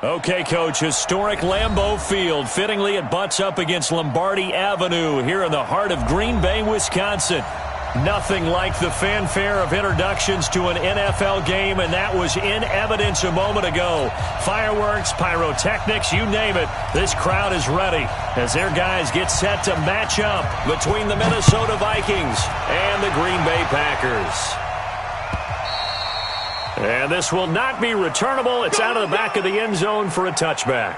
Okay, Coach, historic Lambeau Field. Fittingly, it butts up against Lombardi Avenue here in the heart of Green Bay, Wisconsin. Nothing like the fanfare of introductions to an NFL game, and that was in evidence a moment ago. Fireworks, pyrotechnics, you name it. This crowd is ready as their guys get set to match up between the Minnesota Vikings and the Green Bay Packers. And this will not be returnable. It's out of the back of the end zone for a touchback.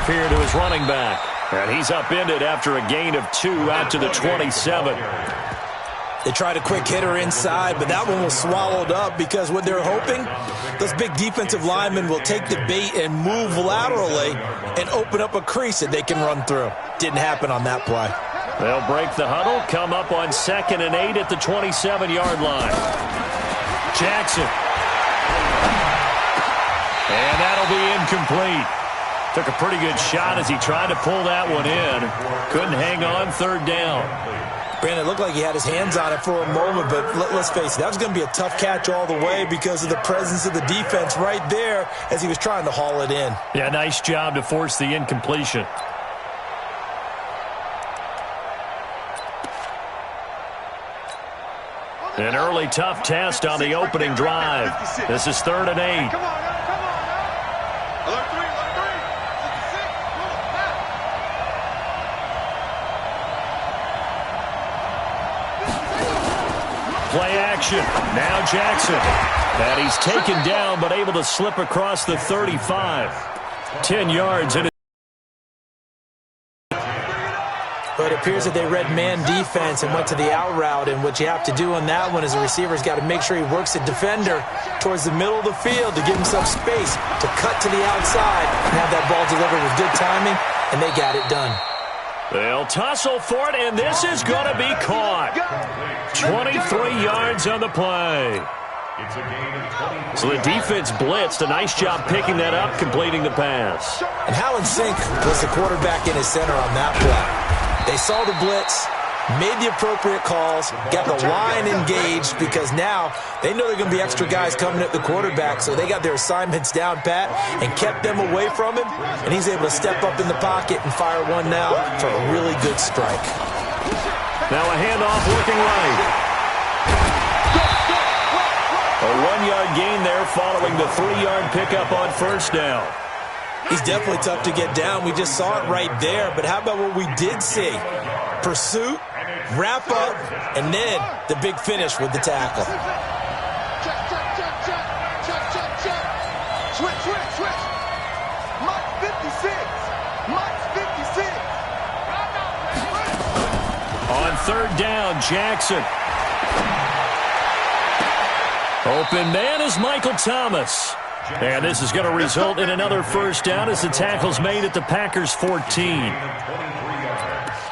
Here to his running back. And he's upended after a gain of 2 out to the 27. They tried a quick hitter inside, but that one was swallowed up because what they're hoping, those big defensive linemen will take the bait and move laterally and open up a crease that they can run through. Didn't happen on that play. They'll break the huddle, come up on 2nd and 8 at the 27-yard line. Jackson. And that'll be incomplete. Took a pretty good shot as he tried to pull that one in. Couldn't hang on 3rd down. Brandon, it looked like he had his hands on it for a moment, but let's face it, that was going to be a tough catch all the way because of the presence of the defense right there as he was trying to haul it in. Yeah, nice job to force the incompletion. An early tough test on the opening drive. This is 3rd and 8. Play action. Now Jackson. And he's taken down but able to slip across the 35. 10 yards in it. But it appears that they read man defense and went to the out route, and what you have to do on that one is the receiver's got to make sure he works the defender towards the middle of the field to give him some space to cut to the outside and have that ball delivered with good timing, and they got it done. They'll tussle for it, and this is going to be caught. 23 yards on the play. So the defense blitzed. A nice job picking that up, completing the pass. And how in sync was the quarterback in his center on that play? They saw the blitz, made the appropriate calls, got the line engaged because now they know they're going to be extra guys coming at the quarterback, so they got their assignments down pat and kept them away from him, and he's able to step up in the pocket and fire one now for a really good strike. Now a handoff looking right. A 1-yard gain there following the 3-yard pickup on 1st down. He's definitely tough to get down. We just saw it right there. But how about what we did see? Pursuit, wrap up, and then the big finish with the tackle. Switch. Mike 56. On 3rd down, Jackson. Open man is Michael Thomas. And this is going to result in another 1st down as the tackle's made at the Packers' 14.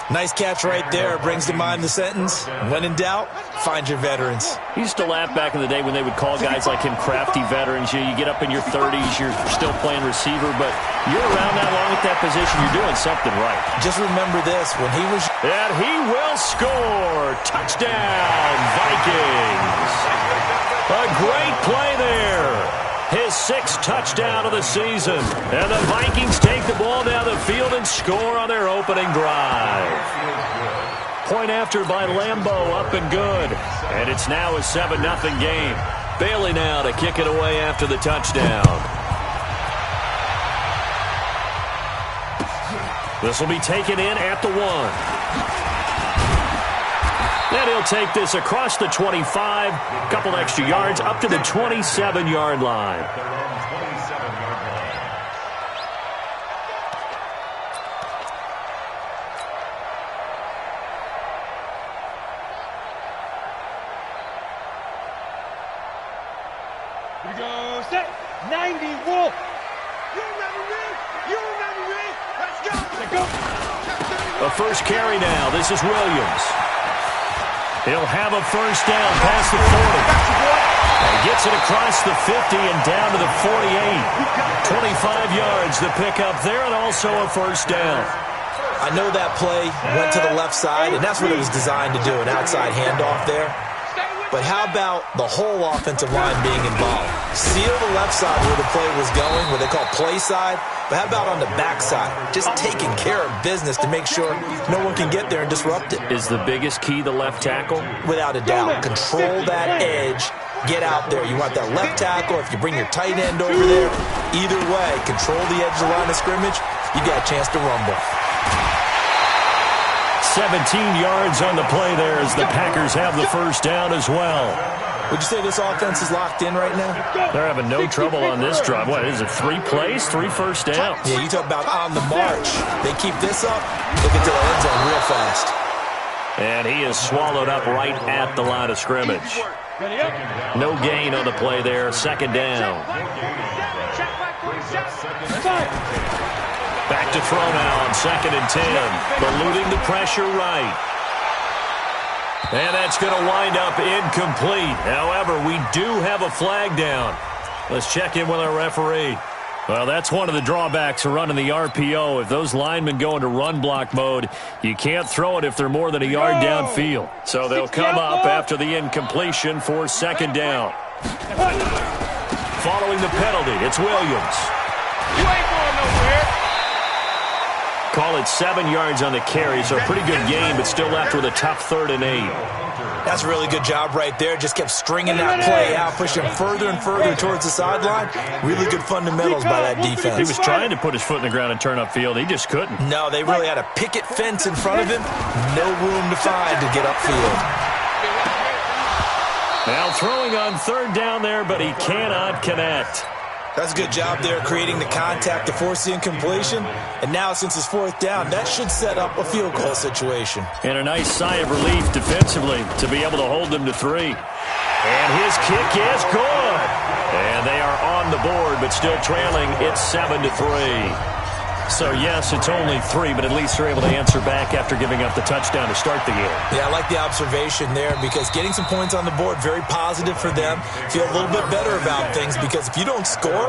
Nice catch right there. Brings to mind the sentence, when in doubt, find your veterans. He used to laugh back in the day when they would call guys like him crafty veterans. You get up in your 30s, you're still playing receiver, but you're around that long at that position, you're doing something right. Just remember this, when he was... And he will score. Touchdown, Vikings. A great play there. His 6th touchdown of the season. And the Vikings take the ball down the field and score on their opening drive. Point after by Lambeau, up and good. And it's now a 7-0 game. Bailey now to kick it away after the touchdown. This will be taken in at the 1. And he'll take this across the 25, couple extra yards, up to the 27-yard line. We go set. 90 Wolf. You ready? Let's go. Let's go. A first carry now. This is Williams. He'll have a first down past the 40. And gets it across the 50 and down to the 48. 25 yards the pickup there, and also a first down. I know that play went to the left side, and that's what it was designed to do, an outside handoff there. But how about the whole offensive line being involved? Seal the left side where the play was going, what they call play side. But how about on the back side? Just taking care of business to make sure no one can get there and disrupt it. Is the biggest key the left tackle? Without a doubt. Control that edge. Get out there. You want that left tackle. If you bring your tight end over there, either way, control the edge of the line of scrimmage, you got a chance to rumble. 17 yards on the play there as the Packers have the first down as well. Would you say this offense is locked in right now? They're having no trouble on this drive. What is it, 3 plays, 3 first downs? Yeah, you talk about on the march. They keep this up, they get to the end zone real fast. And he is swallowed up right at the line of scrimmage. No gain on the play there, second down. Back to throw now on 2nd and 10. Eluding the pressure right. And that's going to wind up incomplete. However, we do have a flag down. Let's check in with our referee. Well, that's one of the drawbacks of running the RPO. If those linemen go into run block mode, you can't throw it if they're more than a yard downfield. So they'll come up after the incompletion for second down. Following the penalty, it's Williams. You ain't going nowhere. Call it 7 yards on the carry, so a pretty good game, but still left with a tough 3rd and 8. That's a really good job right there. Just kept stringing that play out, pushing further and further towards the sideline. Really good fundamentals by that defense. He was trying to put his foot in the ground and turn upfield. He just couldn't. No, they really had a picket fence in front of him. No room to find to get upfield. Now throwing on 3rd down there, but he cannot connect. That's a good job there, creating the contact to force the incompletion. And now, since it's 4th down, that should set up a field goal situation. And a nice sigh of relief defensively to be able to hold them to 3. And his kick is good. And they are on the board, but still trailing. It's 7-3. So, yes, it's only 3, but at least they're able to answer back after giving up the touchdown to start the game. Yeah, I like the observation there because getting some points on the board, very positive for them. Feel a little bit better about things because if you don't score,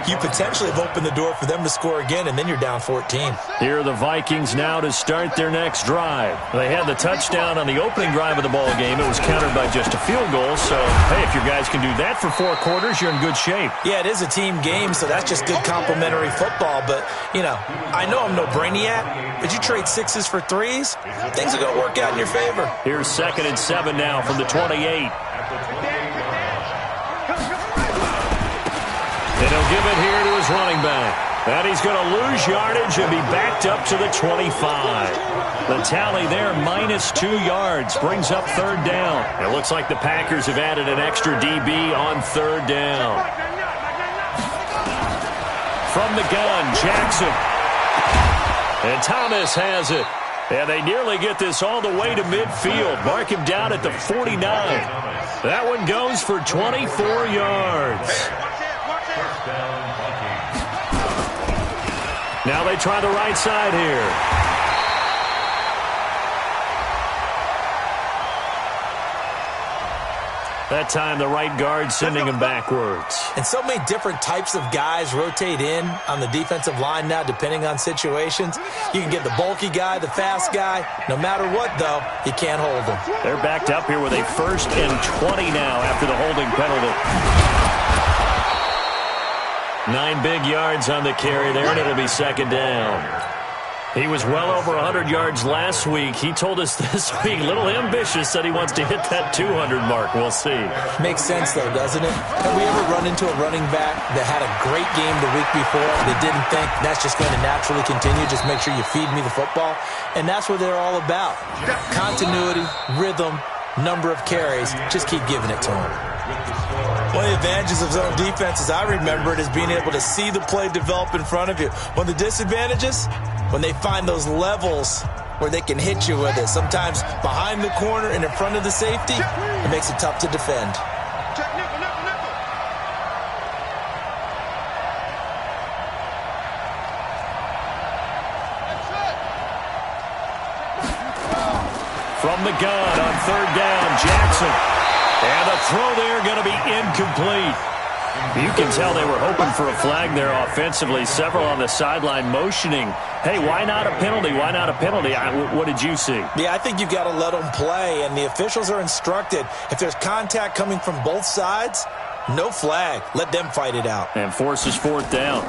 you potentially have opened the door for them to score again, and then you're down 14. Here are the Vikings now to start their next drive. They had the touchdown on the opening drive of the ball game. It was countered by just a field goal, so, hey, if your guys can do that for 4 quarters, you're in good shape. Yeah, it is a team game, so that's just good complimentary football, but, you know, I know I'm no brainiac, but you trade 6s for 3s, things are going to work out in your favor. Here's 2nd and 7 now from the 28. And he'll give it here to his running back. And he's going to lose yardage and be backed up to the 25. The tally there, -2 yards, brings up 3rd down. It looks like the Packers have added an extra DB on 3rd down. From the gun, Jackson. And Thomas has it. And they nearly get this all the way to midfield. Mark him down at the 49. That one goes for 24 yards. Now they try the right side here. That time the right guard sending him backwards. And so many different types of guys rotate in on the defensive line now depending on situations. You can get the bulky guy, the fast guy. No matter what, though, you can't hold them. They're backed up here with a 1st and 20 now after the holding penalty. 9 big yards on the carry there, and it'll be 2nd down. He was well over 100 yards last week. He told us this week, a little ambitious, said he wants to hit that 200 mark. We'll see. Makes sense, though, doesn't it? Have we ever run into a running back that had a great game the week before that didn't think that's just going to naturally continue? Just make sure you feed me the football. And that's what they're all about. Continuity, rhythm, number of carries. Just keep giving it to them. One of the advantages of zone defense, as I remember it, is being able to see the play develop in front of you. One of the disadvantages, when they find those levels where they can hit you with it. Sometimes behind the corner and in front of the safety, it makes it tough to defend. From the gun on third down, Jackson. And the throw there going to be incomplete. You can tell they were hoping for a flag there offensively. Several on the sideline motioning, hey, why not a penalty? Why not a penalty? What did you see? Yeah, I think you got to let them play, and the officials are instructed. If there's contact coming from both sides, no flag. Let them fight it out. And forces fourth down.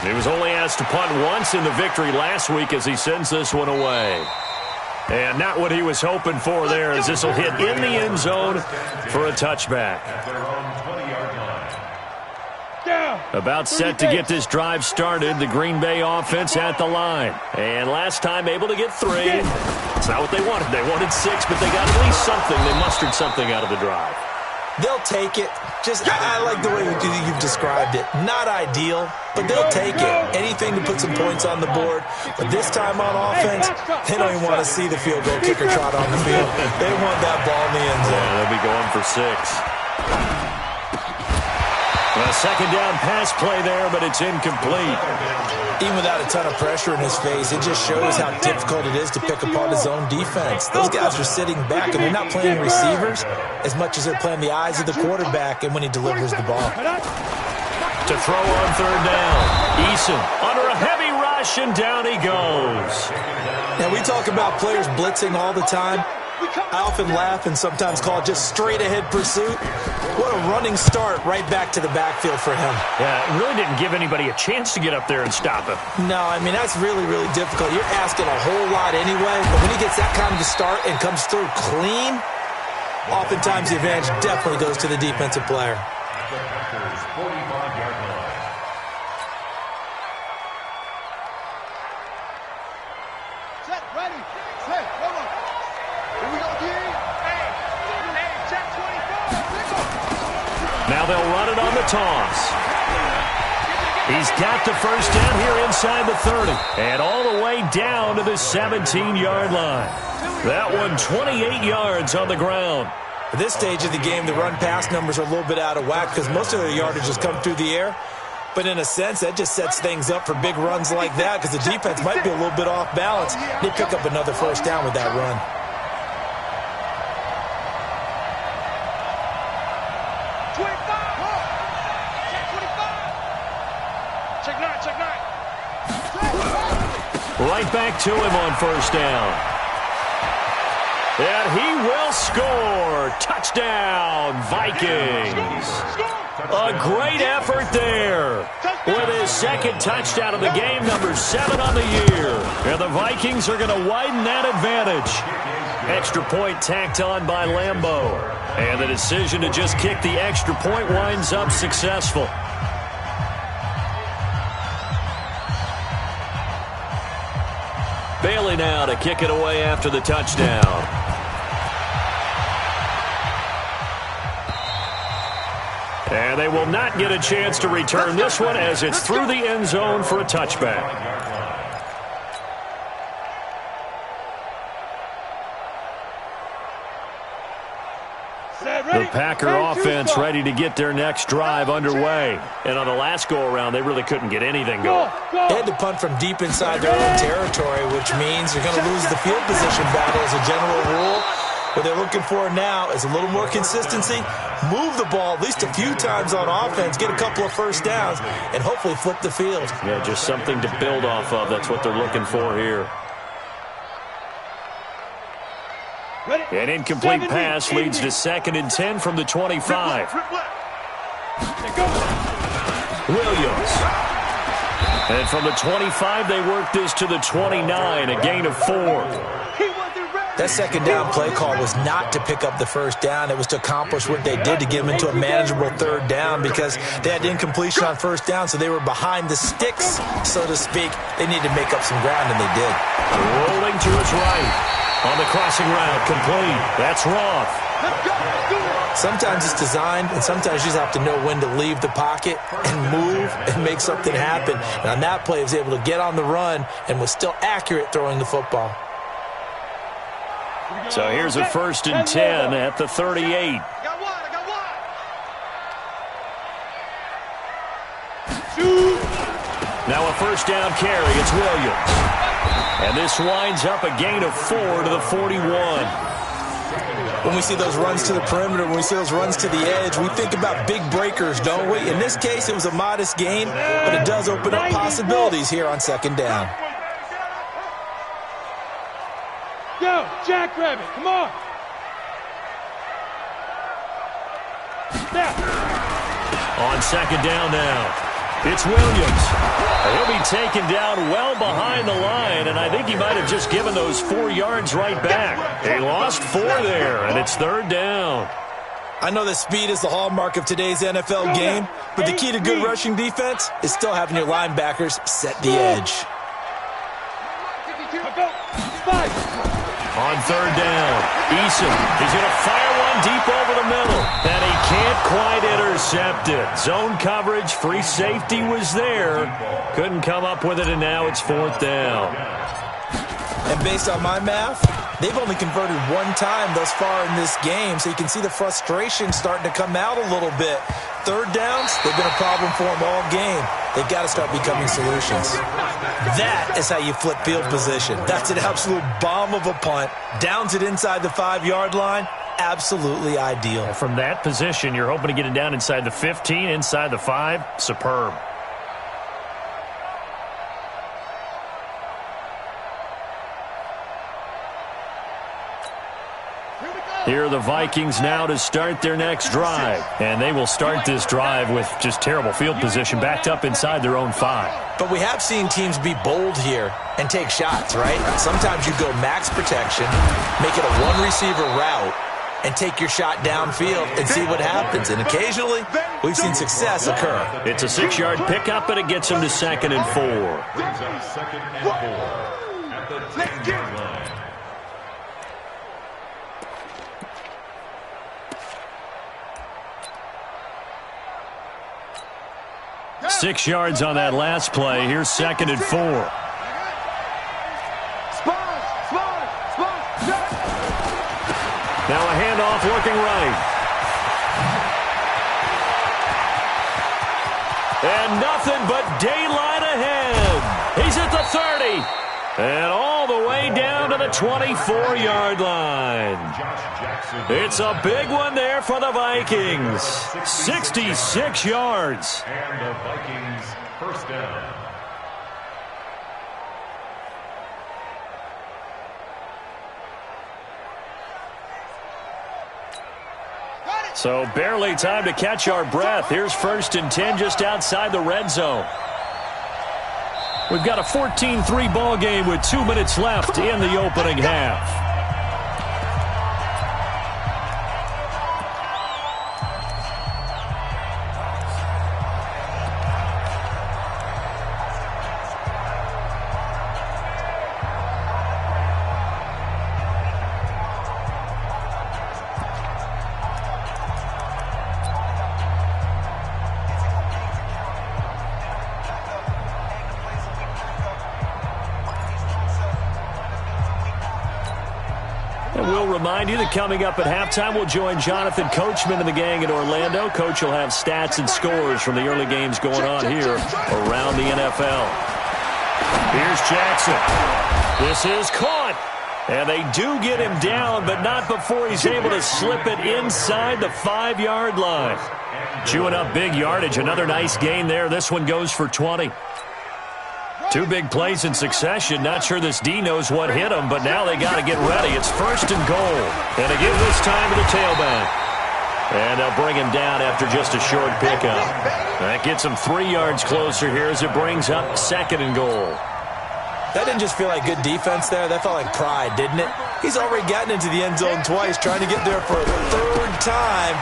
He was only asked to punt once in the victory last week as he sends this one away. And not what he was hoping for there, as this will hit in the end zone for a touchback. About set to get this drive started, the Green Bay offense at the line. And last time able to get 3. It's not what they wanted. They wanted 6, but they got at least something. They mustered something out of the drive. They'll take it. I like the way you've described it. Not ideal, but they'll take it. Anything to put some points on the board. But this time on offense, they don't even want to see the field goal kicker trot on the field. They want that ball in the end zone. Yeah, they'll be going for 6. A second down pass play there, but it's incomplete. Even without a ton of pressure in his face, it just shows how difficult it is to pick apart his own defense. Those guys are sitting back, and they're not playing receivers as much as they're playing the eyes of the quarterback and when he delivers the ball. To throw on third down, Eason under a heavy rush, and down he goes. Now, we talk about players blitzing all the time. I often laugh and sometimes call it just straight-ahead pursuit. What a running start right back to the backfield for him. Yeah, it really didn't give anybody a chance to get up there and stop him. No, I mean, that's really, really difficult. You're asking a whole lot anyway, but when he gets that kind of a start and comes through clean, oftentimes the advantage definitely goes to the defensive player. Set, ready, set, come on. Here we go, D. Hey, check 24. Now they'll run it on the toss. He's got the first down here inside the 30. And all the way down to the 17-yard line. That one 28 yards on the ground. At this stage of the game, the run-pass numbers are a little bit out of whack because most of their yardage has come through the air. But in a sense, that just sets things up for big runs like that because the defense might be a little bit off balance. They pick up another first down with that run. Right back to him on first down. And he will score. Touchdown, Vikings. A great effort there. With his second touchdown of the game, number 7 on the year. And the Vikings are going to widen that advantage. Extra point tacked on by Lambeau. And the decision to just kick the extra point winds up successful. Bailey now to kick it away after the touchdown. And they will not get a chance to return this one as it's through the end zone for a touchback. The Packer offense ready to get their next drive underway. And on the last go-around, they really couldn't get anything going. They had to punt from deep inside their own territory, which means they're going to lose the field position battle as a general rule. What they're looking for now is a little more consistency, move the ball at least a few times on offense, get a couple of first downs, and hopefully flip the field. Yeah, just something to build off of. That's what they're looking for here. An incomplete pass leads to 2nd and 10 from the 25. Williams. And from the 25, they work this to the 29, a gain of 4. That second down play call was not to pick up the first down. It was to accomplish what they did to get them into a manageable third down because they had incompletion on first down, so they were behind the sticks, so to speak. They needed to make up some ground, and they did. Rolling to his right. On the crossing route, complete. That's Roth. Sometimes it's designed, and sometimes you just have to know when to leave the pocket and move and make something happen. And on that play, he was able to get on the run and was still accurate throwing the football. So here's a 1st and 10 at the 38. Now a first down carry. It's Williams. And this winds up a gain of 4 to the 41. When we see those runs to the perimeter, when we see those runs to the edge, we think about big breakers, don't we? In this case, it was a modest gain, but it does open up possibilities here on second down. Go, jackrabbit, come on. Snap. On second down now, it's Williams. He'll be taken down well behind the line, and I think he might have just given those 4 yards right back. He lost 4 there, and it's third down. I know that speed is the hallmark of today's NFL game, but the key to good rushing defense is still having your linebackers set the edge. On third down, Eason, he's going to fire one deep over the middle, and he can't quite intercept it. Zone coverage, free safety was there. Couldn't come up with it, and now it's fourth down. And based on my math, they've only converted 1 time thus far in this game, so you can see the frustration starting to come out a little bit. Third downs, they've been a problem for them all game. They've got to start becoming solutions. That is how you flip field position. That's an absolute bomb of a punt. Downs it inside the 5-yard line. Absolutely ideal. From that position, you're hoping to get it down inside the 15, inside the 5. Superb. Here are the Vikings now to start their next drive. And they will start this drive with just terrible field position, backed up inside their own 5. But we have seen teams be bold here and take shots, right? Sometimes you go max protection, make it a 1-receiver route, and take your shot downfield and see what happens. And occasionally, we've seen success occur. It's a 6-yard pickup, and it gets them to 2nd and 4. Let's get it. 6 yards on that last play. Here's 2nd and 4. Now a handoff looking right. And nothing but daylight ahead. He's at the 30. And all the way down to the 24-yard line. It's a big one there for the Vikings. 66 yards. And the Vikings first down. So barely time to catch our breath. Here's 1st and 10 just outside the red zone. We've got a 14-3 ball game with 2 minutes left in the opening half. We'll remind you that coming up at halftime, we'll join Jonathan Coachman and the gang in Orlando. Coach will have stats and scores from the early games going on here around the NFL. Here's Jackson. This is caught. And they do get him down, but not before he's able to slip it inside the 5-yard line. Chewing up big yardage. Another nice gain there. This one goes for 20. 2 big plays in succession. Not sure this D knows what hit him, but now they got to get ready. It's 1st and goal. And they give this time to the tailback. And they'll bring him down after just a short pickup. That gets him 3 yards closer here as it brings up 2nd and goal. That didn't just feel like good defense there. That felt like pride, didn't it? He's already gotten into the end zone twice, trying to get there for a 3rd time.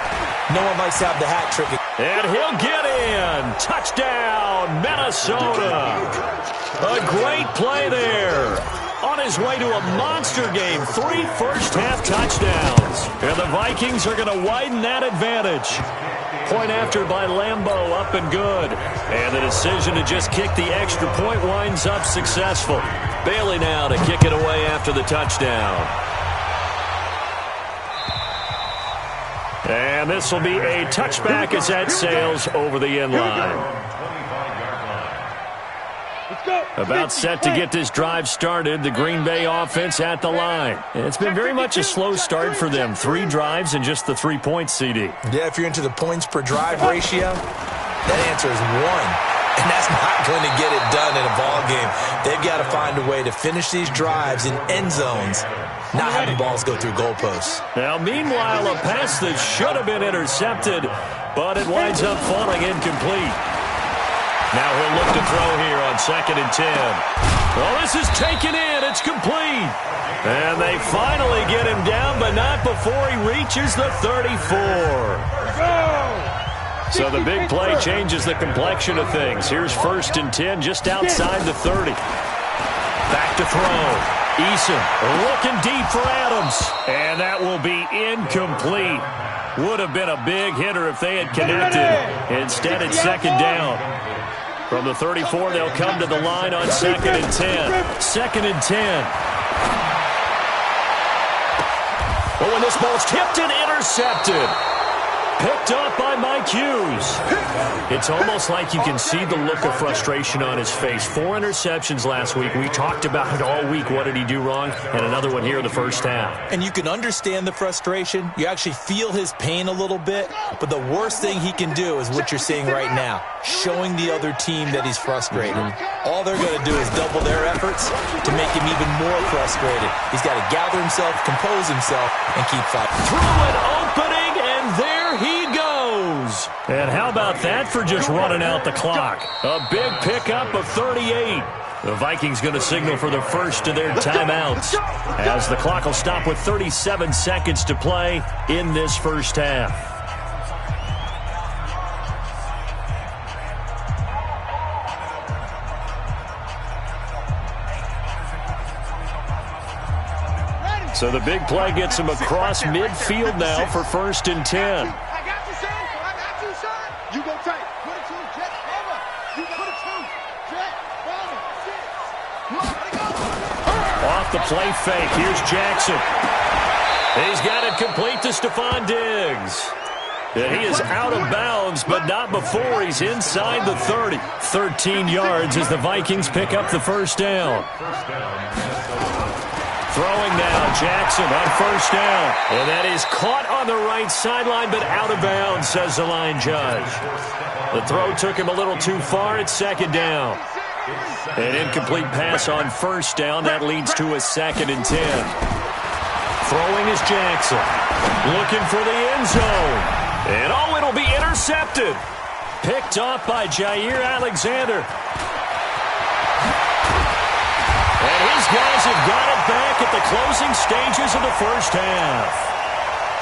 No one likes to have the hat trick. And he'll get in. Touchdown, Minnesota. A great play there. On his way to a monster game. 3 first-half touchdowns. And the Vikings are going to widen that advantage. Point after by Lambeau, up and good. And the decision to just kick the extra point winds up successful. Bailey now to kick it away after the touchdown. And this will be a touchback as that sails over the end line. About set to get this drive started, the Green Bay offense at the line. It's been very much a slow start for them. 3 drives and just the 3 points, CD. Yeah, if you're into the points per drive ratio, that answer is 1. And that's not going to get it done in a ball game. They've got to find a way to finish these drives in end zones, not having balls go through goalposts. Now, meanwhile, a pass that should have been intercepted, but it winds up falling incomplete. Now he'll look to throw here on 2nd and 10. Well, this is taken in. It's complete. And they finally get him down, but not before he reaches the 34. So the big play changes the complexion of things. Here's 1st and 10 just outside the 30. Back to throw. Eason looking deep for Adams. And that will be incomplete. Would have been a big hitter if they had connected. Instead, it's 2nd down. From the 34, they'll come to the line on 2nd and 10. 2nd and 10. Oh, and this ball's tipped and intercepted. Picked up by Mike Hughes. It's almost like you can see the look of frustration on his face. 4 interceptions last week. We talked about it all week. What did he do wrong? And another one here in the first half. And you can understand the frustration. You actually feel his pain a little bit. But the worst thing he can do is what you're seeing right now, showing the other team that he's frustrated. All they're going to do is double their efforts to make him even more frustrated. He's got to gather himself, compose himself, and keep fighting. Through an opening, and there he goes. And how about that for just running out the clock? A big pickup of 38. The Vikings going to signal for the first of their timeouts, as the clock will stop with 37 seconds to play in this first half. So the big play gets him across midfield now for 1st and 10. I got you, son. I got you, son. You go tight. Put it to him, Jet. Over. You put it to him. Jet. Bomber. 6. Off the play fake. Here's Jackson. He's got it complete to Stephon Diggs. And he is out of bounds, but not before he's inside the 30. 13 yards as the Vikings pick up the first down. Throwing now, Jackson on 1st down. And that is caught on the right sideline, but out of bounds, says the line judge. The throw took him a little too far. It's 2nd down. An incomplete pass on 1st down. That leads to a 2nd and 10. Throwing is Jackson. Looking for the end zone. And oh, it'll be intercepted. Picked off by Jair Alexander. And his guys have got it back at the closing stages of the first half.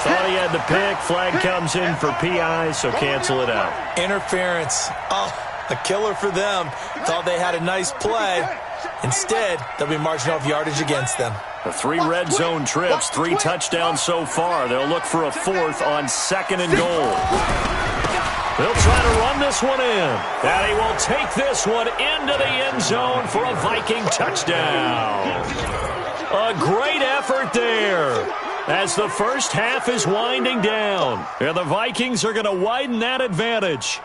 Thought he had the pick. Flag comes in for PI, so cancel it out. Interference. Oh, a killer for them. Thought they had a nice play. Instead, they'll be marching off yardage against them. The 3 red zone trips, 3 touchdowns so far. They'll look for a 4th on 2nd and goal. They'll try to run this one in. And he will take this one into the end zone for a Viking touchdown. A great effort there as the first half is winding down. And the Vikings are going to widen that advantage.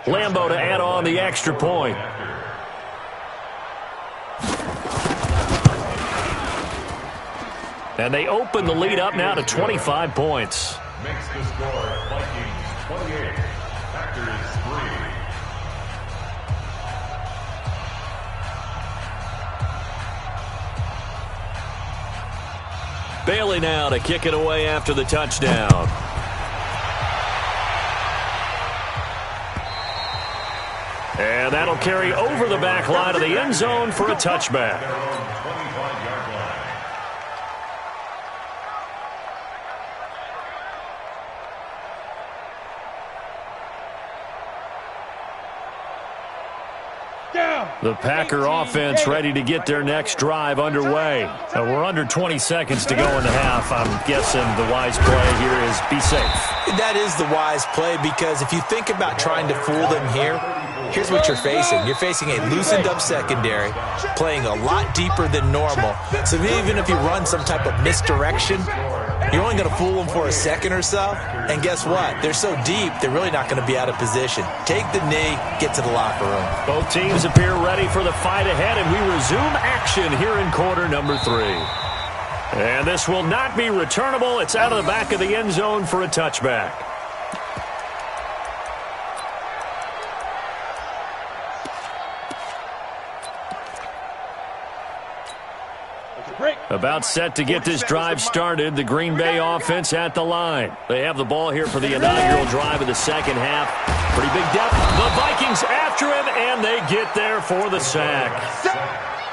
Lambeau to add on the extra point. And they open the lead up now to 25 points. Makes the score Vikings 28, Packers 3. Bailey now to kick it away after the touchdown. And that'll carry over the back line of the end zone for a touchback. The Packer offense ready to get their next drive underway. We're under 20 seconds to go in the half. I'm guessing the wise play here is be safe. That is the wise play, because if you think about trying to fool them here, here's what you're facing. You're facing a loosened up secondary, playing a lot deeper than normal. So even if you run some type of misdirection, You're only going to fool them for a second or so, and guess what? They're so deep, they're really not going to be out of position. Take the knee, get to the locker room. Both teams appear ready for the fight ahead, and we resume action here in quarter number 3. And this will not be returnable. It's out of the back of the end zone for a touchback. About set to get this drive started. The Green Bay offense at the line. They have the ball here for the inaugural drive of the second half. Pretty big depth. The Vikings after him, and they get there for the sack.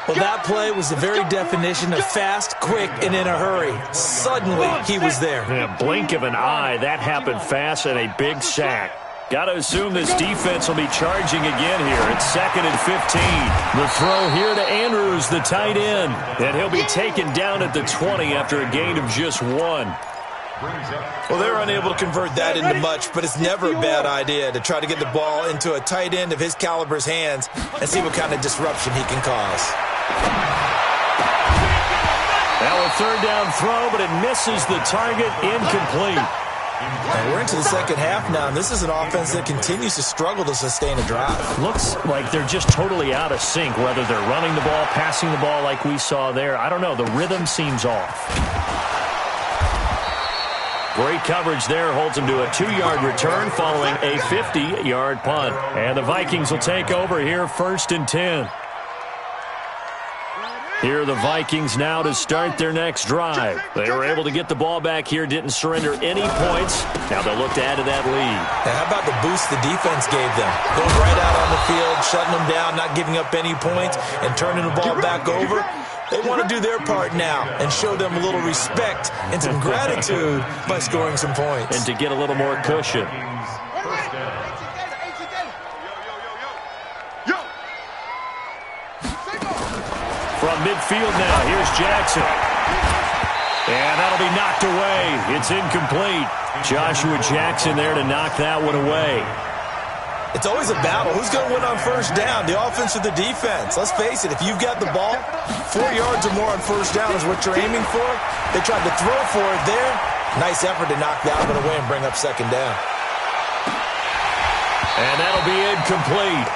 Well, that play was the very definition of fast, quick, and in a hurry. Suddenly, he was there. In a blink of an eye, that happened fast, and a big sack. Got to assume this defense will be charging again here. It's 2nd and 15. The throw here to Andrews, the tight end. And he'll be taken down at the 20 after a gain of just 1. Well, they're unable to convert that into much, but it's never a bad idea to try to get the ball into a tight end of his caliber's hands and see what kind of disruption he can cause. Now a 3rd down throw, but it misses the target, incomplete. And we're into the second half now, and this is an offense that continues to struggle to sustain a drive. Looks like they're just totally out of sync, whether they're running the ball, passing the ball like we saw there. I don't know. The rhythm seems off. Great coverage there. Holds him to a 2-yard return following a 50-yard punt. And the Vikings will take over here 1st and 10. Here are the Vikings now to start their next drive. They were able to get the ball back here, didn't surrender any points. Now they'll look to add to that lead. Now, how about the boost the defense gave them? Going right out on the field, shutting them down, not giving up any points, and turning the ball back over. They want to do their part now and show them a little respect and some gratitude by scoring some points. And to get a little more cushion. From midfield now, here's Jackson. And that'll be knocked away. It's incomplete. Joshua Jackson there to knock that one away. It's always a battle. Who's going to win on 1st down, the offense or the defense? Let's face it, if you've got the ball, 4 yards or more on 1st down is what you're aiming for. They tried to throw for it there. Nice effort to knock that one away and bring up 2nd down. And that'll be incomplete.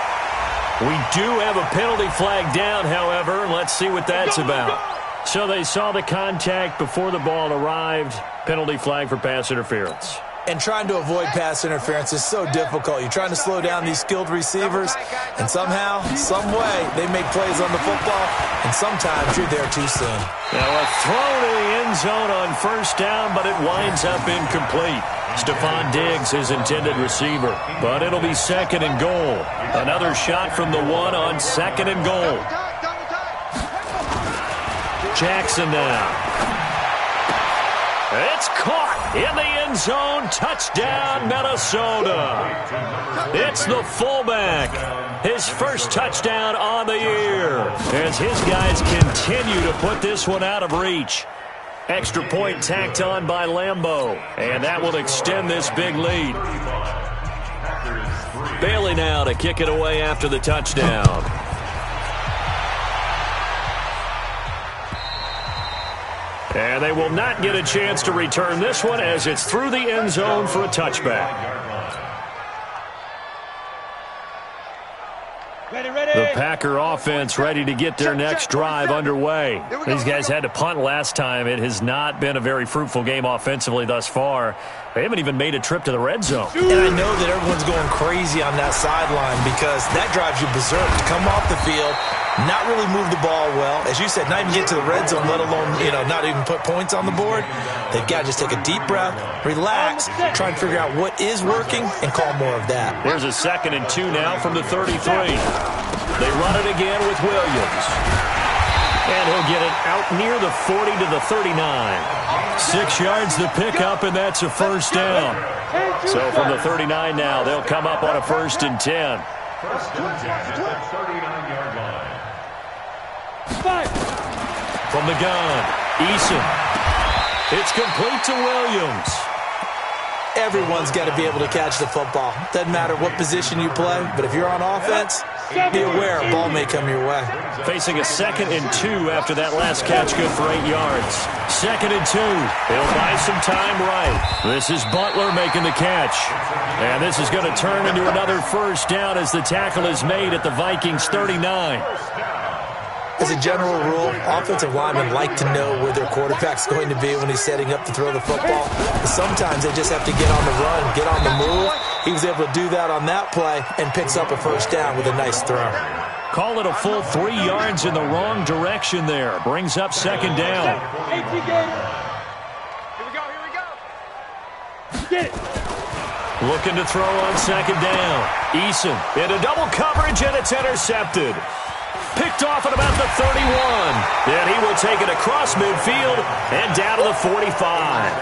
We do have a penalty flag down, however. Let's see what that's about. So they saw the contact before the ball arrived. Penalty flag for pass interference. And trying to avoid pass interference is so difficult. You're trying to slow down these skilled receivers, and somehow, some way, they make plays on the football, and sometimes you're there too soon. Now a throw to the end zone on 1st down, but it winds up incomplete. Stephon Diggs, his intended receiver. But it'll be 2nd and goal. Another shot from the 1 on 2nd and goal. Jackson now. It's caught in the end zone. Touchdown, Minnesota. It's the fullback. His first touchdown on the year as his guys continue to put this one out of reach. Extra point tacked on by Lambeau, and that will extend this big lead. Bailey now to kick it away after the touchdown. And they will not get a chance to return this one as it's through the end zone for a touchback. The Packer offense ready to get their next drive underway. These guys had to punt last time. It has not been a very fruitful game offensively thus far. They haven't even made a trip to the red zone. And I know that everyone's going crazy on that sideline because that drives you berserk to come off the field, not really move the ball well. As you said, not even get to the red zone, let alone, not even put points on the board. They've got to just take a deep breath, relax, try and figure out what is working, and call more of that. There's a 2nd and 2 now from the 33. They run it again with Williams. And he'll get it out near the 40 to the 39. 6 yards the pickup, and that's a 1st down. So from the 39 now, they'll come up on a 1st and 10. From the gun, Eason. It's complete to Williams. Everyone's got to be able to catch the football. Doesn't matter what position you play, but if you're on offense, Be aware, a ball may come your way. Facing a 2nd and 2 after that last catch, good for 8 yards. 2nd and 2. He'll buy some time right. This is Butler making the catch. And this is going to turn into another first down as the tackle is made at the Vikings 39. As a general rule, offensive linemen like to know where their quarterback's going to be when he's setting up to throw the football. But sometimes they just have to get on the run, get on the move. He was able to do that on that play and picks up a first down with a nice throw. Call it a full 3 yards in the wrong direction there. Brings up 2nd down. Here we go. Get it. Looking to throw on 2nd down. Eason into double coverage, and it's intercepted. Picked off at about the 31. Then he will take it across midfield and down to the 45.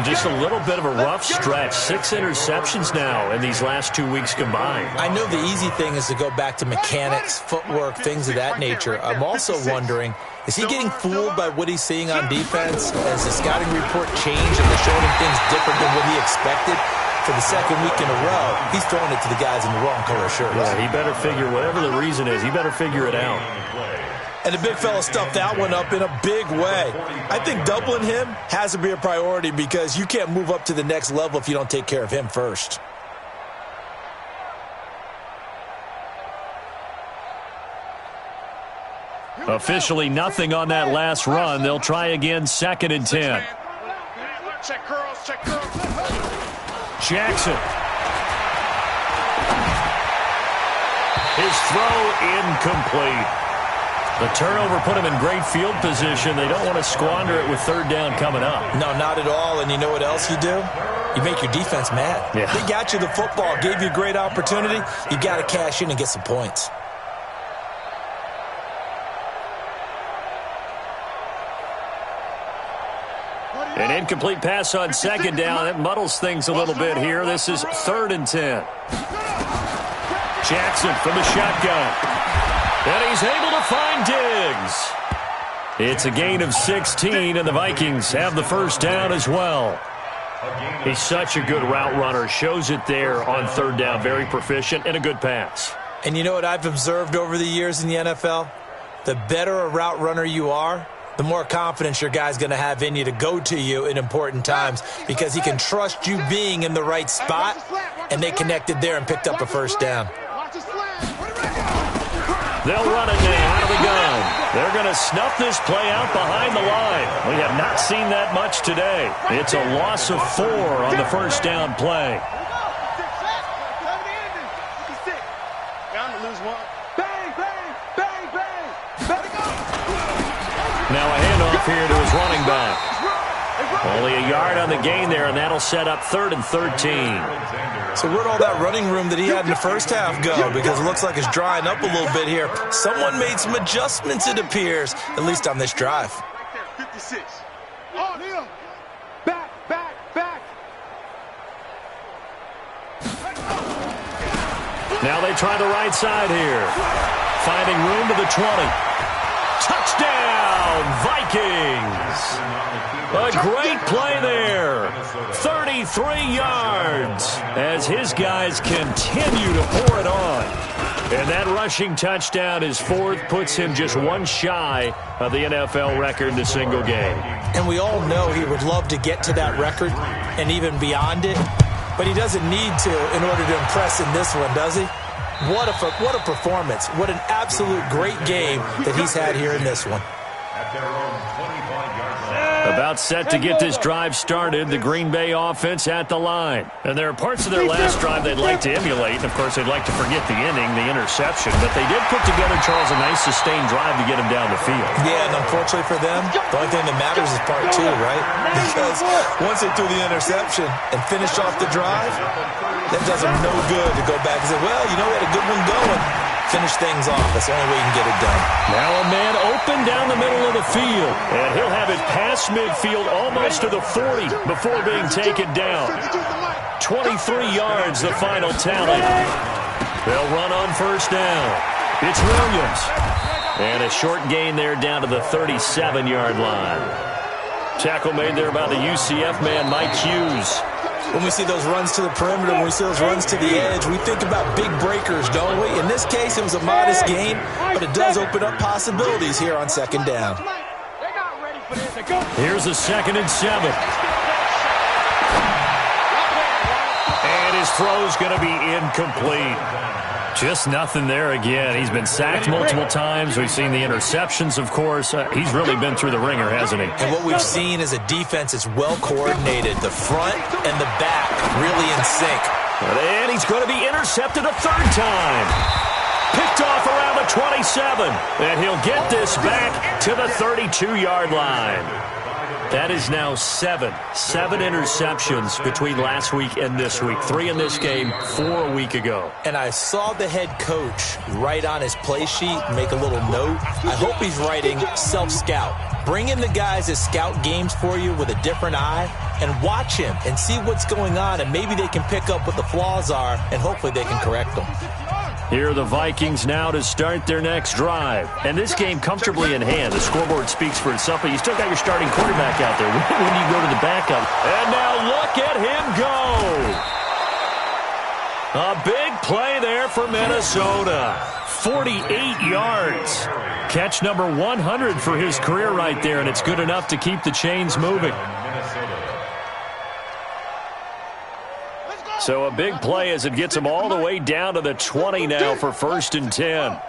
Just a little bit of a rough stretch. 6 interceptions now in these last 2 weeks combined. I know the easy thing is to go back to mechanics, footwork, things of that nature. I'm also wondering, is he getting fooled by what he's seeing on defense? Has the scouting report changed and they're showing him things different than what he expected? For the 2nd week in a row, he's throwing it to the guys in the wrong color shirts. Yeah, he better figure, whatever the reason is, he better figure it out. And the big fella stuffed that one up in a big way. I think doubling him has to be a priority because you can't move up to the next level if you don't take care of him first. Officially nothing on that last run. They'll try again, 2nd and 10. Check girls, check girls. Jackson. His throw incomplete. The turnover put him in great field position. They don't want to squander it with 3rd down coming up. No, not at all. And you know what else you do? You make your defense mad. Yeah. They got you the football, gave you a great opportunity. You got to cash in and get some points. An incomplete pass on 2nd down. That muddles things a little bit here. This is 3rd and 10. Jackson from the shotgun. And he's able to find Diggs. It's a gain of 16, and the Vikings have the first down as well. He's such a good route runner. Shows it there on 3rd down. Very proficient and a good pass. And you know what I've observed over the years in the NFL? The better a route runner you are, the more confidence your guy's going to have in you to go to you in important times because he can trust you being in the right spot, and they connected there and picked up a first down. They'll run it now out of the gun. They're going to snuff this play out behind the line. We have not seen that much today. It's a loss of 4 on the first down play. Now a handoff here to his running back. Only a yard on the gain there, and that'll set up 3rd and 13. So where'd all that running room that he had in the first half go? Because it looks like it's drying up a little bit here. Someone made some adjustments, it appears, at least on this drive. 56. On him. Back. Now they try the right side here. Finding room to the 20. Touchdown, Vikings. A great play there. 33 yards as his guys continue to pour it on. And that rushing touchdown is 4th, puts him just 1 shy of the NFL record in a single game. And we all know he would love to get to that record and even beyond it, but he doesn't need to in order to impress in this one, does he? What a performance. What an absolute great game that he's had here in this one. About set to get this drive started, the Green Bay offense at the line. And there are parts of their last drive they'd like to emulate. And, of course, they'd like to forget the inning, the interception. But they did put together, Charles, a nice sustained drive to get him down the field. Yeah, and unfortunately for them, the only thing that matters is part 2, right? Because once they threw the interception and finished off the drive, that does them no good to go back and say, well, you know, we had a good one going. Finish things off. That's the only way you can get it done. Now a man open down the middle of the field. And he'll have it past midfield almost to the 40 before being taken down. 23 yards, the final tally. They'll run on first down. It's Williams. And a short gain there down to the 37-yard line. Tackle made there by the UCF man, Mike Hughes. When we see those runs to the perimeter, when we see those runs to the edge, we think about big breakers, don't we? In this case, it was a modest gain, but it does open up possibilities here on second down. Here's a 2nd and 7. And his throw's going to be incomplete. Just nothing there again. He's been sacked multiple times. We've seen the interceptions, of course. He's really been through the ringer, hasn't he? And what we've seen is a defense that's well coordinated. The front and the back really in sync. And he's going to be intercepted a 3rd time. Picked off around the 27. And he'll get this back to the 32-yard line. That is now 7 interceptions between last week and this week. 3 in this game, 4 a week ago. And I saw the head coach write on his play sheet, make a little note. I hope he's writing self-scout. Bring in the guys that scout games for you with a different eye and watch him and see what's going on, and maybe they can pick up what the flaws are, and hopefully they can correct them. Here are the Vikings now to start their next drive. And this game comfortably in hand. The scoreboard speaks for itself, but you still got your starting quarterback out there. When do you go to the backup? And now look at him go. A big play there for Minnesota. 48 yards. Catch number 100 for his career right there, and it's good enough to keep the chains moving. So a big play as it gets him all the way down to the 20 now for 1st and 10.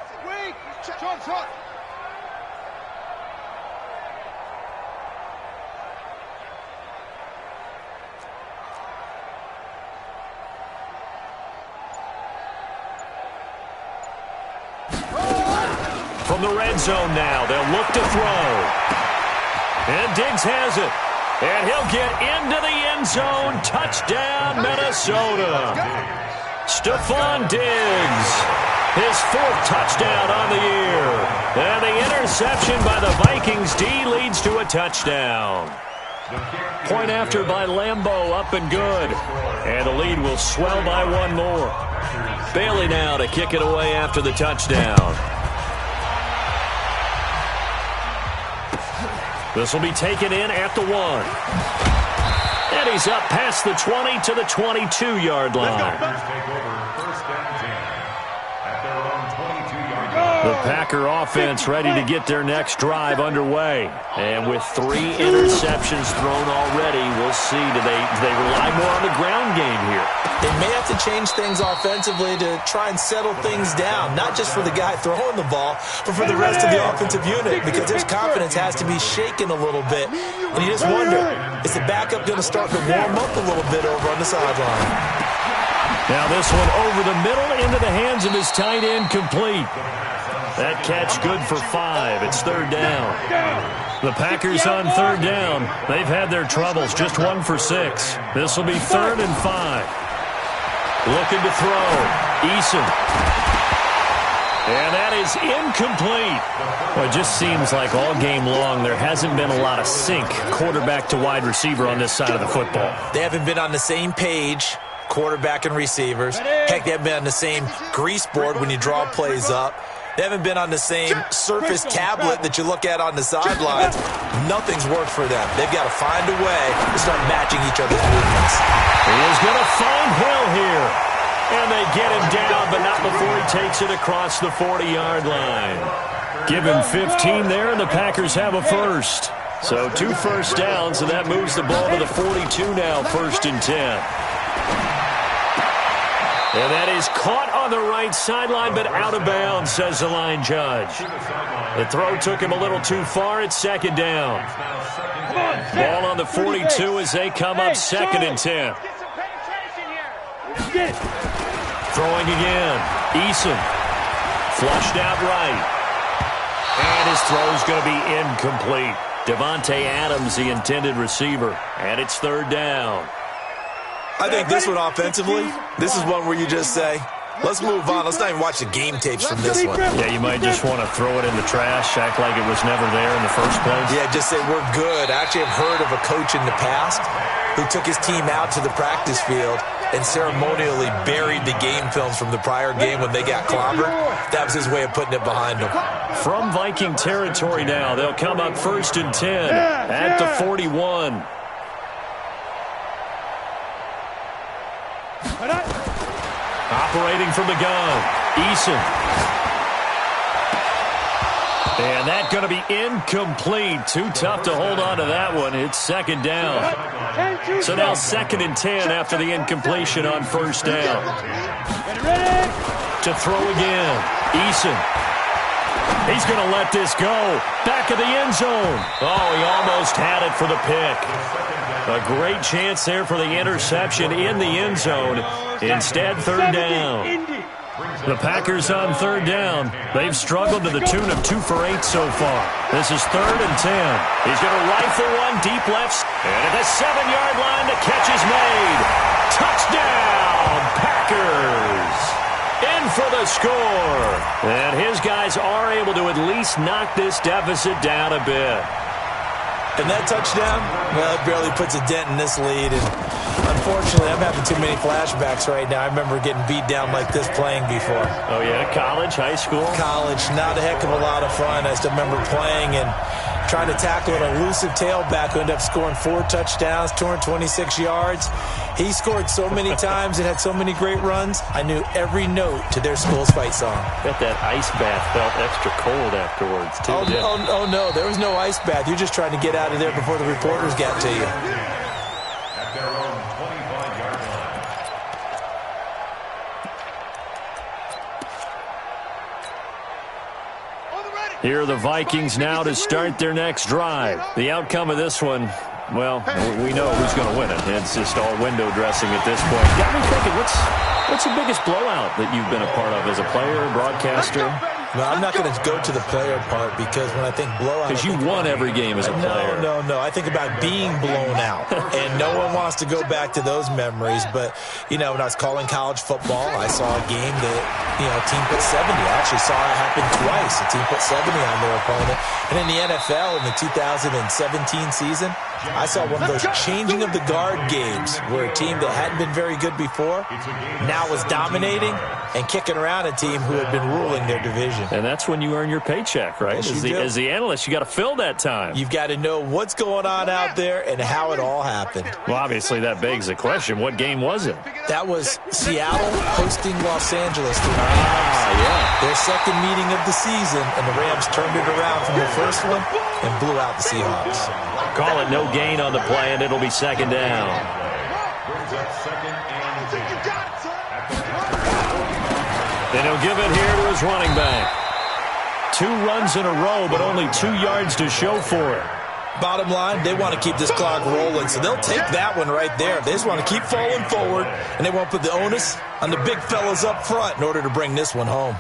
From the red zone now, they'll look to throw. And Diggs has it. And he'll get into the end zone. Touchdown, Minnesota. Stephon Diggs, his 4th touchdown on the year. And the interception by the Vikings D leads to a touchdown. Point after by Lambeau, up and good. And the lead will swell by 1 more. Bailey now to kick it away after the touchdown. This will be taken in at the 1. And he's up past the 20 to the 22-yard line. The Packer offense ready to get their next drive underway. And with 3 interceptions thrown already, we'll see. Do they rely more on the ground game here? They may have to change things offensively to try and settle things down, not just for the guy throwing the ball, but for the rest of the offensive unit, because his confidence has to be shaken a little bit. And you just wonder, is the backup going to start to warm up a little bit over on the sideline? Now this one over the middle into the hands of his tight end, complete. That catch good for 5. It's 3rd down. The Packers on 3rd down. They've had their troubles, just 1 for 6. This will be 3rd and 5. Looking to throw. Eason. And that is incomplete. Well, it just seems like all game long there hasn't been a lot of sync quarterback to wide receiver on this side of the football. They haven't been on the same page, quarterback and receivers. Heck, they haven't been on the same grease board when you draw plays up. They haven't been on the same Surface tablet that you look at on the sidelines. Nothing's worked for them. They've got to find a way to start matching each other's movements. He is going to find Hill here. And they get him down, but not before he takes it across the 40-yard line. Give him 15 there, and the Packers have a first. So 2 first downs, and that moves the ball to the 42 now, 1st and 10. And that is caught on the right sideline, but out of bounds, says the line judge. The throw took him a little too far. It's 2nd down. Ball on the 42 as they come up 2nd and 10. Throwing again. Eason. Flushed out right. And his throw's going to be incomplete. Devontae Adams, the intended receiver. And it's 3rd down. I think this one offensively, this is one where you just say, let's move on. Let's not even watch the game tapes from this one. Yeah, you might just want to throw it in the trash, act like it was never there in the first place. Yeah, just say we're good. I actually have heard of a coach in the past who took his team out to the practice field and ceremonially buried the game films from the prior game when they got clobbered. That was his way of putting it behind them. From Viking territory now, they'll come up 1st and 10 at the 41. Operating from the gun, Eason. And that's going to be incomplete. Too tough to hold on to that one. It's second down. So now 2nd and 10 after the incompletion on first down. To throw again, Eason. He's going to let this go. Back of the end zone. Oh, he almost had it for the pick. A great chance there for the interception in the end zone. Instead, third down. The Packers on third down. They've struggled to the tune of 2 for 8 so far. This is 3rd and 10. He's going to rifle one deep left. And at the 7-yard line, the catch is made. Touchdown, Packers. In for the score. And his guys are able to at least knock this deficit down a bit. And that touchdown, well, it barely puts a dent in this lead. And unfortunately, I'm having too many flashbacks right now. I remember getting beat down like this playing before. Oh, yeah? College, high school? College. Not a heck of a lot of fun. I still remember playing and trying to tackle an elusive tailback who ended up scoring 4 touchdowns, 226 yards. He scored so many times and had so many great runs, I knew every note to their school's fight song. Bet that ice bath felt extra cold afterwards, too. Oh, no, there was no ice bath. You're just trying to get out of there before the reporters got to you. At their own 25-yard line. Here are the Vikings now to start their next drive. The outcome of this one, well, we know who's going to win it. It's just all window dressing at this point. Got me thinking, what's the biggest blowout that you've been a part of as a player, broadcaster? No, I'm not going to go to the player part because when I think blowout... Because you won every game as a player. No. I think about being blown out. And no one wants to go back to those memories. But, when I was calling college football, I saw a game that, a team put 70. I actually saw it happen twice. A team put 70 on their opponent. And in the NFL, in the 2017 season, I saw one of those changing of the guard games where a team that hadn't been very good before now was dominating and kicking around a team who had been ruling their division. And that's when you earn your paycheck, right? Yes, as the analyst, you got to fill that time. You've got to know what's going on out there and how it all happened. Well, obviously, that begs the question, what game was it? That was Seattle hosting Los Angeles. Yeah. Their second meeting of the season, and the Rams turned it around from the first one and blew out the Seahawks. Call it no gain on the play, and it'll be second down. Then he'll give it here to his running back. 2 runs in a row, but only 2 yards to show for it. Bottom line, they want to keep this clock rolling, so they'll take that one right there. They just want to keep falling forward, and they won't put the onus on the big fellas up front in order to bring this one home.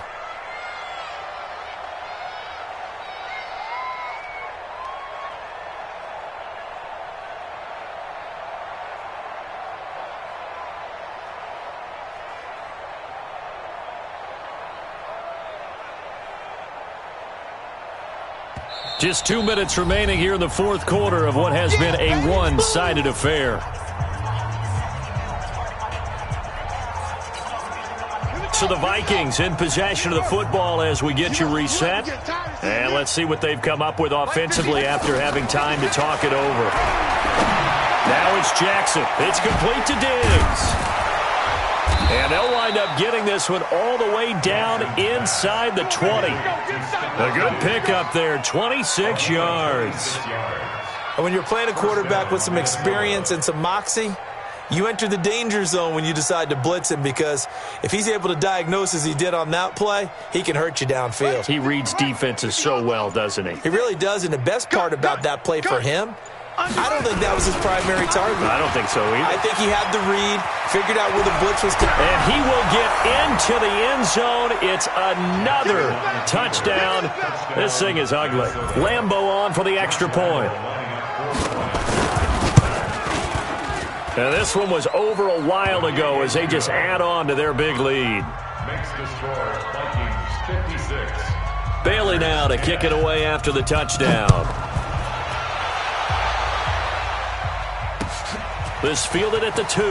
Just 2 minutes remaining here in the fourth quarter of what has been a one-sided affair. So the Vikings in possession of the football as we get you reset. And let's see what they've come up with offensively after having time to talk it over. Now it's Jackson. It's complete to Diggs. And they'll wind up getting this one all the way down inside the 20. A good pickup there, 26 yards. And when you're playing a quarterback with some experience and some moxie, you enter the danger zone when you decide to blitz him, because if he's able to diagnose as he did on that play, he can hurt you downfield. He reads defenses so well, doesn't he? He really does, and the best part about that play for him, I don't think that was his primary target. I don't think so either. I think he had the read, figured out where the blitz was. And he will get into the end zone. It's another touchdown. This thing is ugly. Lambeau on for the extra point. Now this one was over a while ago as they just add on to their big lead. Makes the score Vikings 56. Bailey now to kick it away after the touchdown. This fielded at the 2.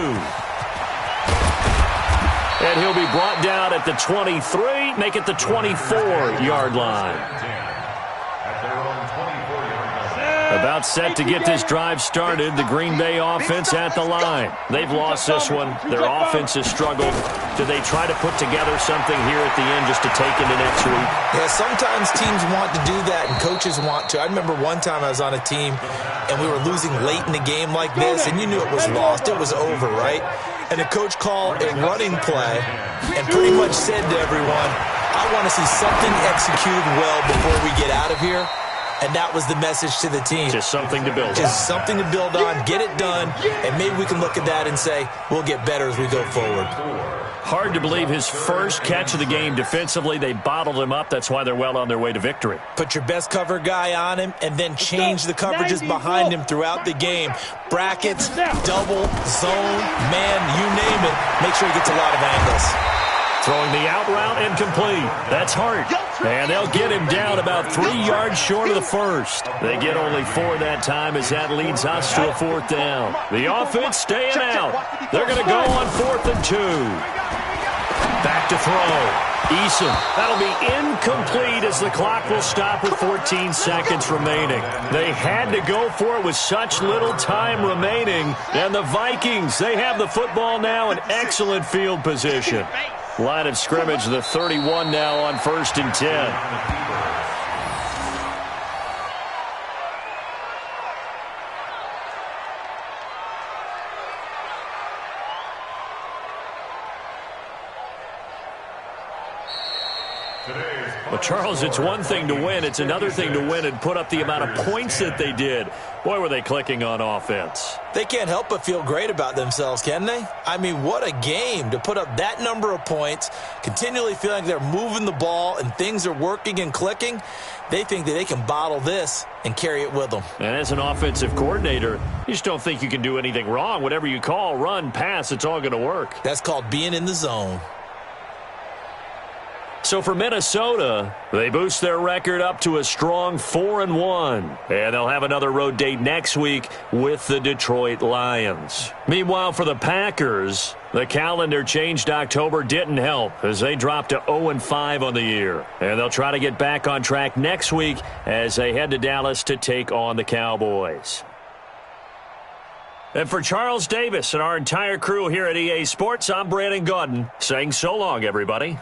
And he'll be brought down at the 23, make it the 24-yard line. About set to get this drive started, the Green Bay offense at the line. They've lost this one. Their offense has struggled. Do they try to put together something here at the end just to take into next week? Yeah, sometimes teams want to do that and coaches want to. I remember one time I was on a team and we were losing late in the game like this, and you knew it was lost. It was over, right? And the coach called a running play and pretty much said to everyone, I want to see something executed well before we get out of here. And that was the message to the team. Just something to build on. Just something to build on, get it done, and maybe we can look at that and say, we'll get better as we go forward. Hard to believe his first catch of the game defensively. They bottled him up. That's why they're well on their way to victory. Put your best cover guy on him and then change the coverages behind him throughout the game. Brackets, double, zone, man, you name it. Make sure he gets a lot of angles. Throwing the out route incomplete. That's Hart. And they'll get him down about 3 yards short of the first. They get only 4 that time as that leads us to a 4th down. The offense staying out. They're going to go on 4th and 2. Back to throw. Eason. That'll be incomplete as the clock will stop with 14 seconds remaining. They had to go for it with such little time remaining. And the Vikings, they have the football now in excellent field position. Line of scrimmage, the 31 now on 1st and 10. Well, Charles, it's one thing to win. It's another thing to win and put up the amount of points that they did. Boy, were they clicking on offense. They can't help but feel great about themselves, can they? I mean, what a game to put up that number of points, continually feeling like they're moving the ball and things are working and clicking. They think that they can bottle this and carry it with them. And as an offensive coordinator, you just don't think you can do anything wrong. Whatever you call, run, pass, it's all going to work. That's called being in the zone. So for Minnesota, they boost their record up to a strong 4-1. And they'll have another road date next week with the Detroit Lions. Meanwhile, for the Packers, the calendar changed October didn't help as they dropped to 0-5 on the year. And they'll try to get back on track next week as they head to Dallas to take on the Cowboys. And for Charles Davis and our entire crew here at EA Sports, I'm Brandon Gaudin saying so long, everybody.